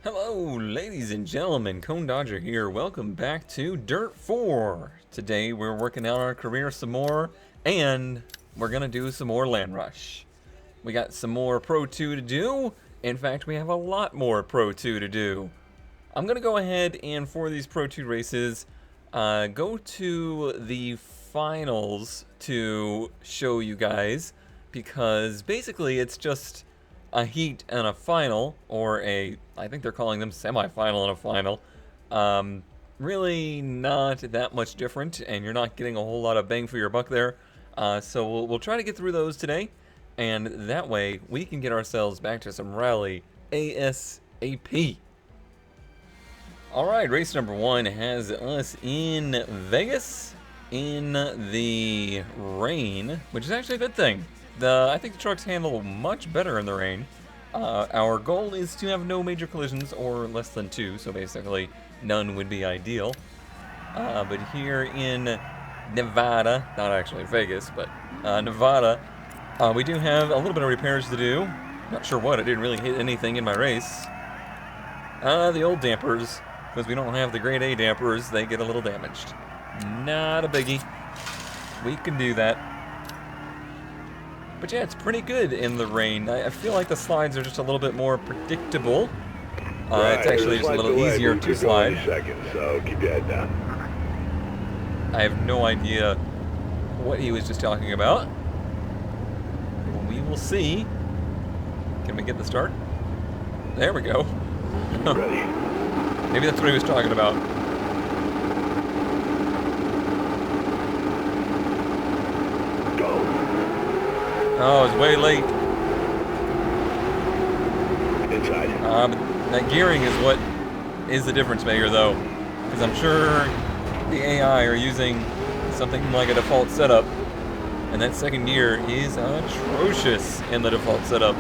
Hello, ladies and gentlemen, Cone Dodger here. Welcome back to Dirt 4. Today we're working out our career some more, and we're gonna do some more Land Rush. We got some more Pro 2 to do. In fact, we have a lot more Pro 2 to do. I'm gonna go ahead and for these Pro 2 races, go to the finals to show you guys, because basically it's just a heat and a final, or I think they're calling them semi-final and a final. Really not that much different, and you're not getting a whole lot of bang for your buck there. So we'll try to get through those today, and that way we can get ourselves back to some rally ASAP. Alright, race number 1 has us in Vegas in the rain, which is actually a good thing. I think the trucks handle much better in the rain. Our goal is to have no major collisions, or less than 2, so basically none would be ideal. But here in Nevada, not actually Vegas, but Nevada, we do have a little bit of repairs to do. Not sure what, I didn't really hit anything in my race. The old dampers, because we don't have the grade A dampers, they get a little damaged. Not a biggie. We can do that. But yeah, it's pretty good in the rain. I feel like the slides are just a little bit more predictable. It's actually just a little easier to slide. So keep your head down. I have no idea what he was just talking about. We will see. Can we get the start? There we go. Ready. Maybe that's what he was talking about. Oh, it's way late. Inside. But that gearing is what is the difference maker, though. Because I'm sure the AI are using something like a default setup. And that second gear is atrocious in the default setup.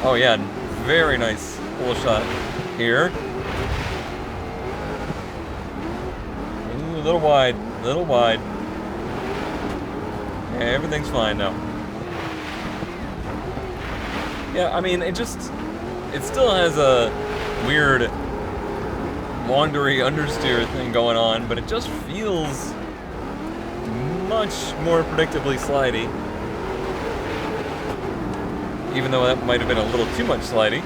Oh yeah, very nice full shot here. Ooh, a little wide, a little wide. Everything's fine now. Yeah, I mean, it still has a weird laundry understeer thing going on, but it just feels much more predictably slidey. Even though that might have been a little too much slidey.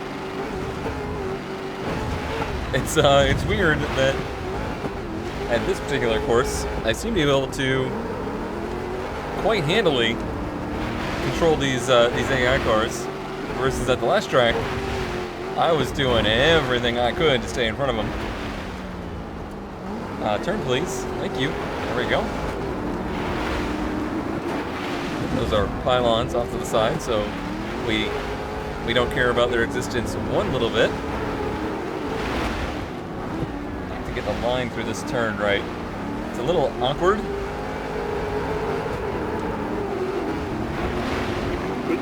It's weird that at this particular course, I seem to be able to quite handily control these AI cars, versus at the last track, I was doing everything I could to stay in front of them. Turn please, thank you. There we go. Those are pylons off to the side, so we don't care about their existence one little bit. To get the line through this turn right. It's a little awkward.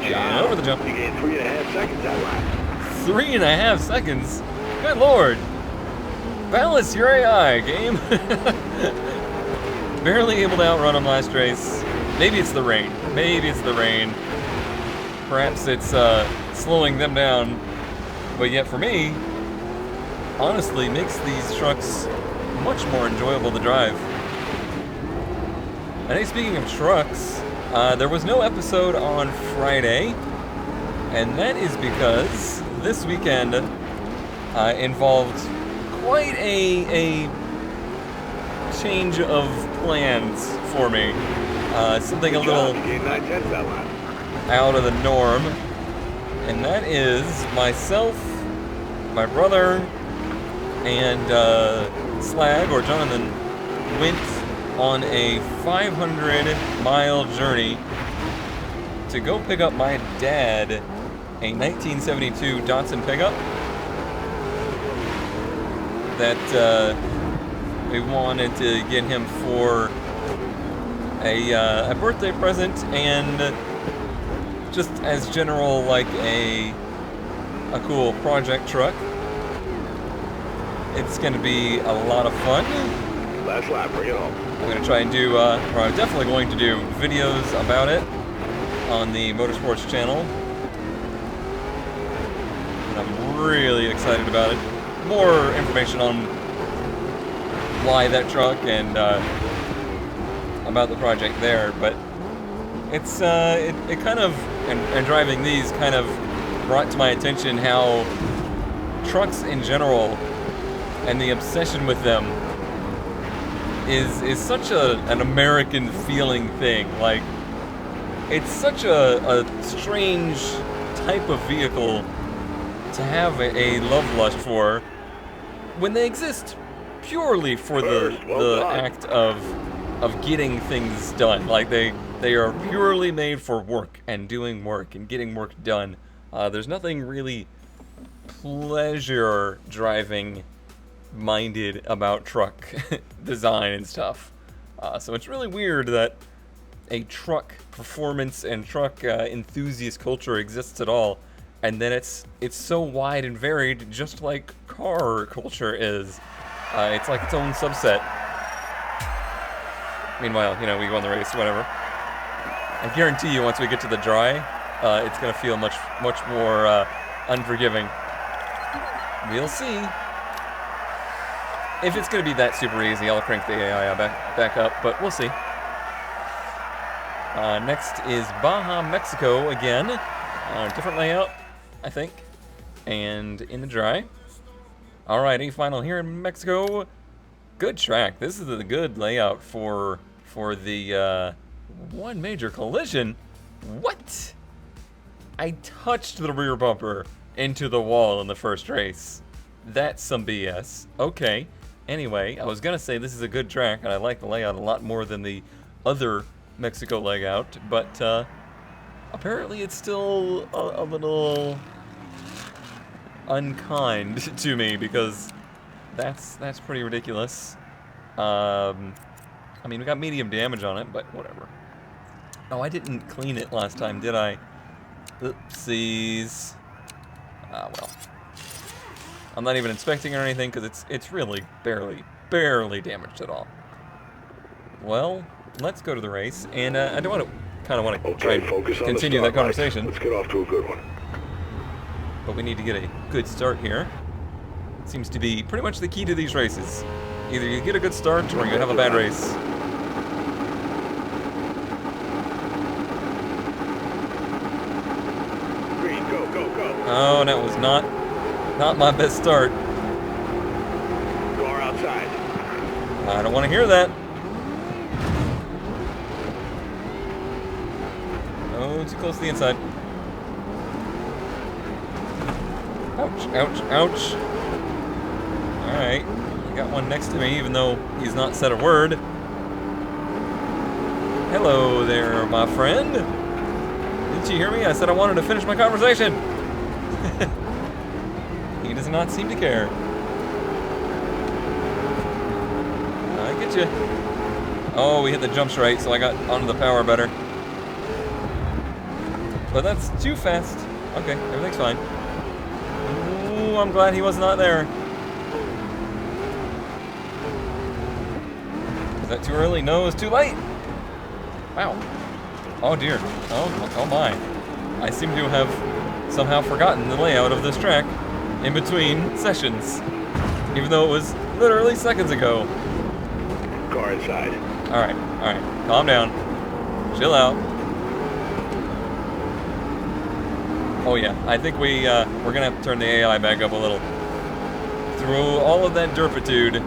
Yeah, over the jump. You gained 3.5 seconds that lap. 3.5 seconds? Good lord. Balance your AI, game. Barely able to outrun them last race. Maybe it's the rain. Maybe it's the rain. Perhaps it's slowing them down. But yet for me, honestly, makes these trucks much more enjoyable to drive. And hey, speaking of trucks, there was no episode on Friday, and that is because this weekend involved quite a change of plans for me. Something a little out of the norm, and that is myself, my brother, and Slag, or Jonathan, went on a 500-mile journey to go pick up my dad a 1972 Datsun pickup that we wanted to get him for a birthday present, and just as general, like a cool project truck. It's going to be a lot of fun. Last lap, bring it home. I'm going to try and do, or I'm definitely going to do videos about it on the Motorsports channel. and I'm really excited about it. More information on why that truck and about the project there, but it's it kind of and driving these kind of brought to my attention how trucks in general and the obsession with them is such an American feeling thing. Like, it's such a strange type of vehicle to have a love lust for when they exist purely for the act of getting things done. Like, they are purely made for work and doing work and getting work done. There's nothing really pleasure driving minded about truck design and stuff. So it's really weird that a truck performance and truck enthusiast culture exists at all, and then it's so wide and varied, just like car culture is. It's like its own subset. Meanwhile, you know, we go on the race, whatever. I guarantee you, once we get to the dry, it's gonna feel much more unforgiving. We'll see. If it's gonna be that super easy, I'll crank the AI back up, but we'll see. Next is Baja, Mexico again. Different layout, I think. And in the dry. Alrighty, final here in Mexico. Good track. This is a good layout for the one major collision. What? I touched the rear bumper into the wall in the first race. That's some BS. Okay. Anyway, I was gonna say this is a good track, and I like the layout a lot more than the other Mexico layout, but apparently it's still a little unkind to me, because that's pretty ridiculous. I mean, we got medium damage on it, but whatever. Oh, I didn't clean it last time, did I? Oopsies. Ah, well. I'm not even inspecting or anything, because it's really barely damaged at all. Well, let's go to the race, and I don't want to try and continue that conversation. Let's get off to a good one. But we need to get a good start here. It seems to be pretty much the key to these races. Either you get a good start, or you have a bad race. Green, go, go, go. Oh, that was not my best start. Car outside. I don't want to hear that. Oh, too close to the inside. Ouch, ouch, ouch. Alright. I got one next to me, even though he's not said a word. Hello there, my friend. Didn't you hear me? I said I wanted to finish my conversation. He does not seem to care. I get you. Oh, we hit the jumps right, so I got onto the power better. But that's too fast. Okay, everything's fine. Ooh, I'm glad he was not there. Is that too early? No, it's too late. Wow. Oh dear. Oh my. I seem to have somehow forgotten the layout of this track in between sessions, even though it was literally seconds ago. Car inside. Alright, calm down. Chill out. Oh yeah, I think we're gonna have to turn the AI back up a little. Through all of that derpitude,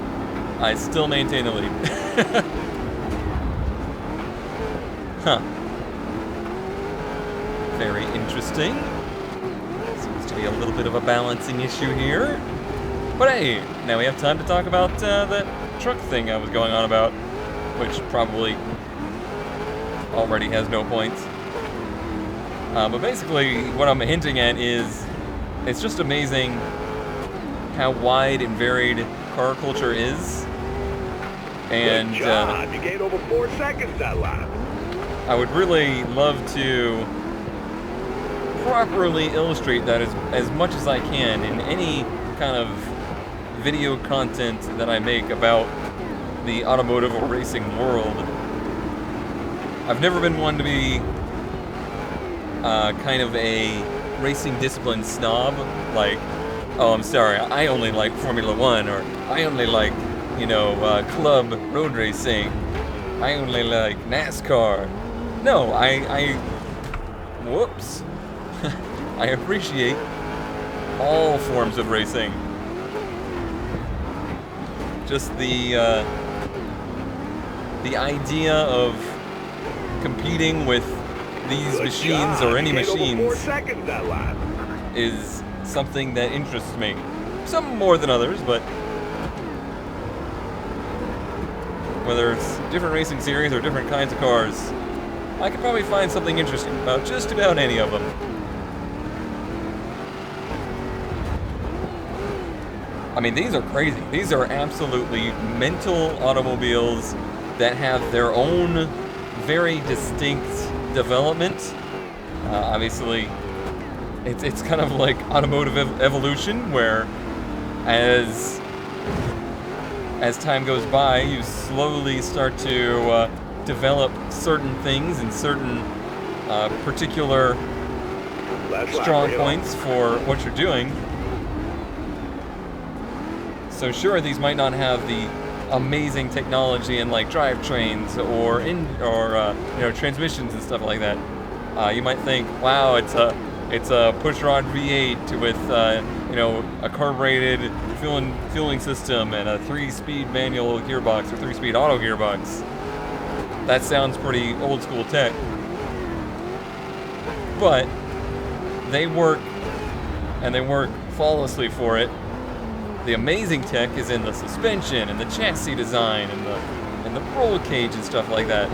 I still maintain the lead. Huh. Very interesting. Seems to be a little bit of a balancing issue here. But hey, now we have time to talk about that truck thing I was going on about, which probably already has no points. But basically, what I'm hinting at is, it's just amazing how wide and varied car culture is. And Good job. You gained over 4 seconds that lap. I would really love to properly illustrate that as much as I can in any kind of video content that I make about the automotive or racing world. I've never been one to be kind of a racing discipline snob, like, oh, I'm sorry, I only like Formula One, or I only like, you know, club road racing. I only like NASCAR. No, whoops. I appreciate all forms of racing. Just the idea of competing with these Good machines, job. or any You gained over 4 machines, seconds that lap. is something that interests me. Some more than others, but whether it's different racing series or different kinds of cars, I could probably find something interesting about just about any of them. I mean, these are crazy. These are absolutely mental automobiles that have their own very distinct development. Obviously, it's kind of like automotive evolution, where as time goes by, you slowly start to develop certain things and certain particular strong points for what you're doing. So sure, these might not have the amazing technology in like drivetrains or you know, transmissions and stuff like that. You might think, wow, it's a pushrod V8 with you know, a carbureted fueling system and a 3-speed manual gearbox or 3-speed auto gearbox. That sounds pretty old school tech, but they work, and they work flawlessly for it. The amazing tech is in the suspension and the chassis design and the roll cage and stuff like that.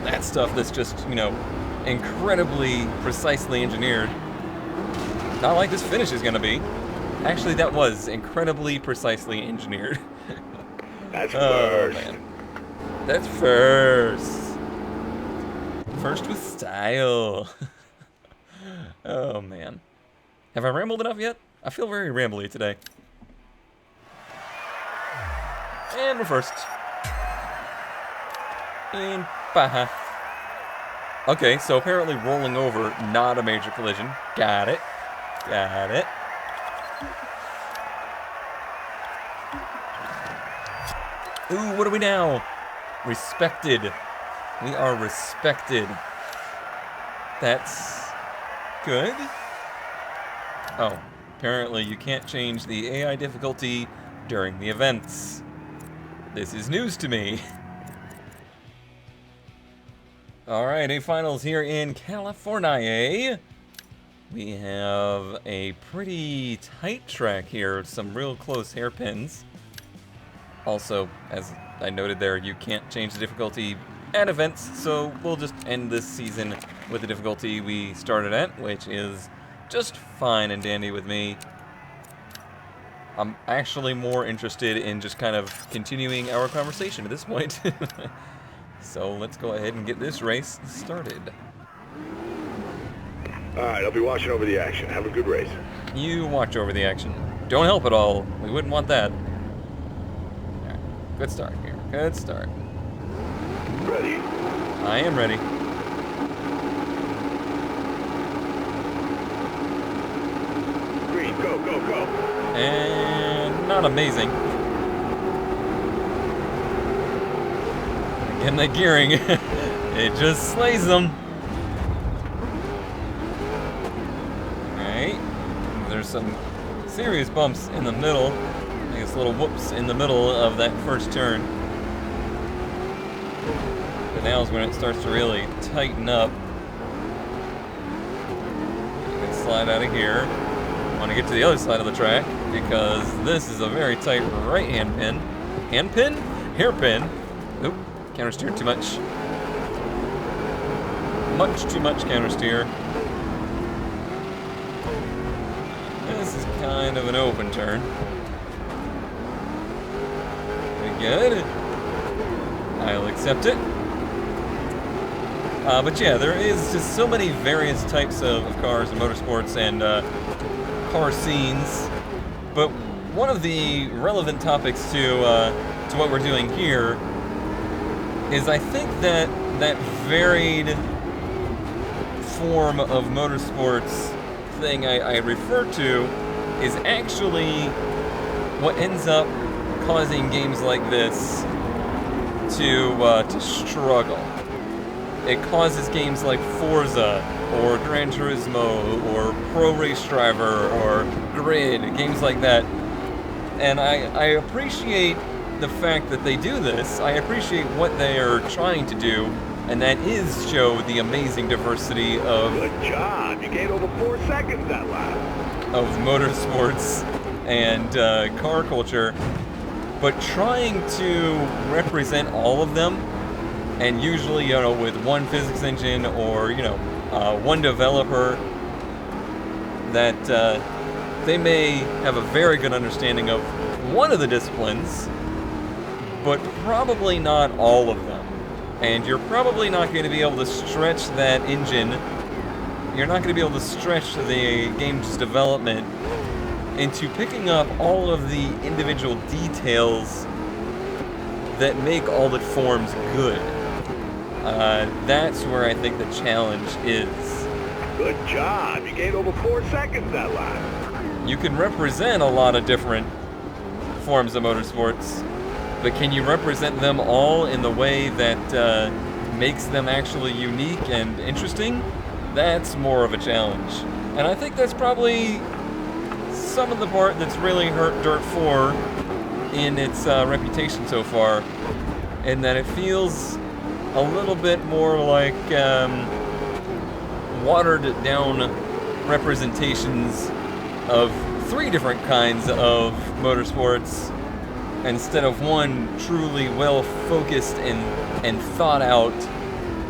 That stuff that's just, you know, incredibly precisely engineered. Not like this finish is gonna be. Actually, that was incredibly precisely engineered. That's first. Oh, man. That's first. First with style. Oh, man. Have I rambled enough yet? I feel very rambly today. And we're first. And bye. Okay, so apparently rolling over, not a major collision. Got it. Got it. Ooh, what are we now? Respected. We are respected. That's good. Oh, apparently you can't change the AI difficulty during the events. This is news to me. Alright, A finals here in California. We have a pretty tight track here, some real close hairpins. Also, as I noted there, you can't change the difficulty at events, so we'll just end this season with the difficulty we started at, which is just fine and dandy with me. I'm actually more interested in just kind of continuing our conversation at this point. So let's go ahead and get this race started. Alright, I'll be watching over the action. Have a good race. You watch over the action. Don't help at all. We wouldn't want that. Alright, good start here. Good start. Ready? I am ready. Green, go, go, go. And not amazing. Again, that gearing, it just slays them. Alright, there's some serious bumps in the middle. I guess little whoops in the middle of that first turn. But now's when it starts to really tighten up. You can slide out of here. I want to get to the other side of the track because this is a very tight right-hand pin. Hand pin? Hairpin. Oop, countersteer too much. Much too much countersteer. This is kind of an open turn. Very good. I'll accept it. But yeah, there is just so many various types of cars and motorsports and car scenes. But one of the relevant topics to what we're doing here is I think that varied form of motorsports thing I refer to is actually what ends up causing games like this to struggle. It causes games like Forza or Gran Turismo or Pro Race Driver or Grid, games like that. And I appreciate the fact that they do this. I appreciate what they are trying to do, and that is show the amazing diversity of Good job. You gained over 4 seconds that lap. of motorsports and car culture, but trying to represent all of them, and usually, you know, with one physics engine or, you know, one developer that they may have a very good understanding of one of the disciplines, but probably not all of them. And you're probably not going to be able to stretch that engine. You're not going to be able to stretch the game's development into picking up all of the individual details that make all that forms good. That's where I think the challenge is. Good job. You gained over 4 seconds that lap. You can represent a lot of different forms of motorsports, but can you represent them all in the way that makes them actually unique and interesting? That's more of a challenge. And I think that's probably some of the part that's really hurt Dirt 4 in its reputation so far, in that it feels a little bit more like watered down representations of 3 different kinds of motorsports instead of one truly well-focused and thought-out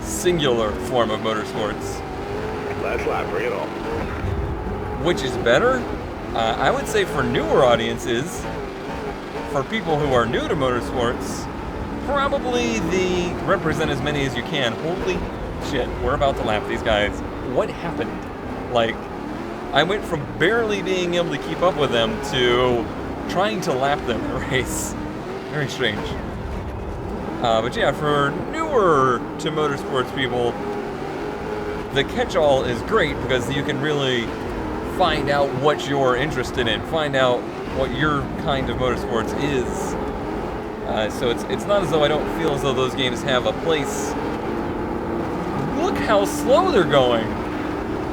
singular form of motorsports. Last lap, bring it on. Which is better? I would say for newer audiences, for people who are new to motorsports, probably the represent as many as you can. Holy shit, we're about to lap these guys. What happened? Like, I went from barely being able to keep up with them to trying to lap them in a race. Very strange. But yeah, for newer to motorsports people, the catch-all is great because you can really find out what you're interested in, find out what your kind of motorsports is. So it's not as though I don't feel as though those games have a place. Look how slow they're going.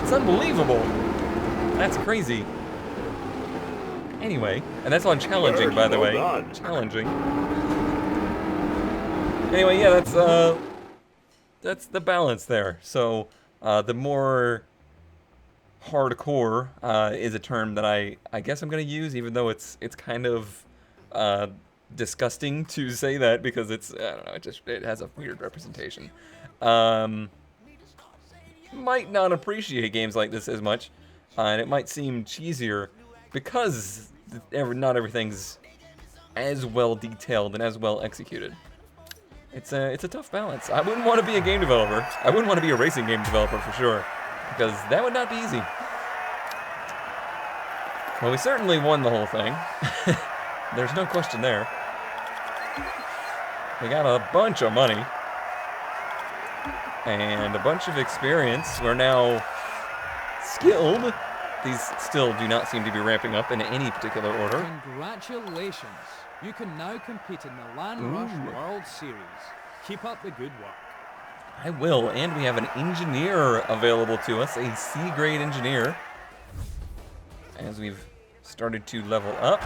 It's unbelievable. That's crazy. Anyway, and that's on challenging, by the way. Challenging. Anyway, yeah, that's the balance there. So the more hardcore is a term that I guess I'm gonna use, even though it's kind of disgusting to say that because it's, I don't know, it has a weird representation. Might not appreciate games like this as much, and it might seem cheesier because not everything's as well detailed and as well executed. It's a tough balance. I wouldn't want to be a game developer. I wouldn't want to be a racing game developer for sure, because that would not be easy. Well, we certainly won the whole thing. There's no question there. We got a bunch of money and a bunch of experience. We're now skilled. These still do not seem to be ramping up in any particular order. Congratulations. You can now compete in the Land Rush World Series. Keep up the good work. I will, and we have an engineer available to us, a C-grade engineer, as we've started to level up.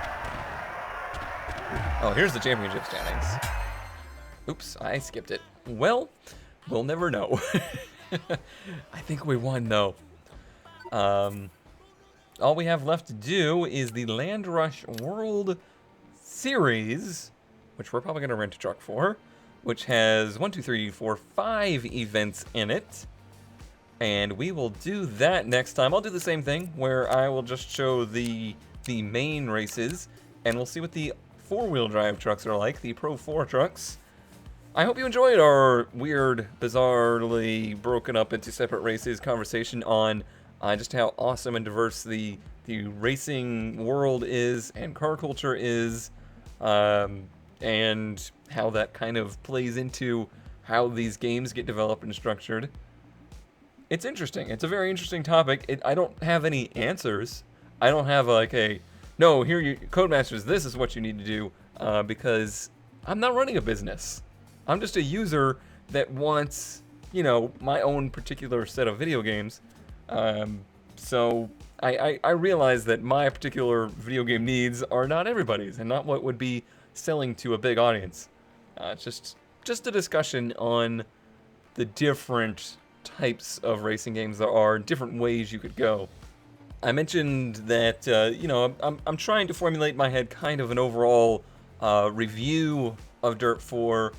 Oh, here's the championship standings. Oops, I skipped it. Well, we'll never know. I think we won, though. All we have left to do is the Land Rush World Series, which we're probably going to rent a truck for, which has 5 events in it. And we will do that next time. I'll do the same thing, where I will just show the main races, and we'll see what the 4-wheel drive trucks are like, the Pro 4 trucks. I hope you enjoyed our weird, bizarrely broken up into separate races conversation on just how awesome and diverse the racing world is and car culture is, and how that kind of plays into how these games get developed and structured. it's interesting. It's a very interesting topic. I don't have any answers. I don't have like no, here you Codemasters, this is what you need to do, because I'm not running a business. I'm just a user that wants, you know, my own particular set of video games. So I realize that my particular video game needs are not everybody's and not what would be selling to a big audience. It's just a discussion on the different types of racing games there are, different ways you could go. I mentioned that, you know, I'm trying to formulate in my head kind of an overall review of Dirt 4,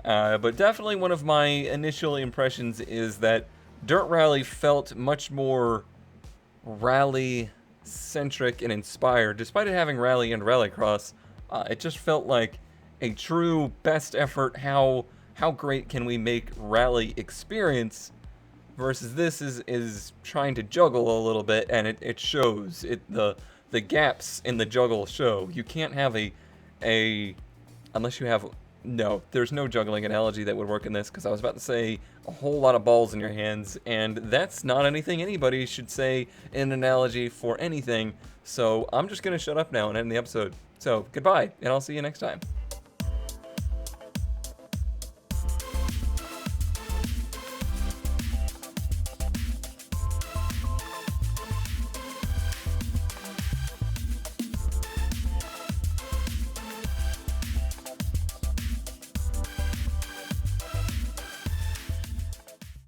but definitely one of my initial impressions is that Dirt Rally felt much more rally-centric and inspired. Despite it having rally and rallycross, it just felt like a true best effort, how great can we make rally experience, versus this is trying to juggle a little bit, and it shows. The gaps in the juggle show. You can't have unless you have, no, there's no juggling analogy that would work in this, because I was about to say a whole lot of balls in your hands, and that's not anything anybody should say in an analogy for anything, so I'm just going to shut up now and end the episode. So, goodbye, and I'll see you next time.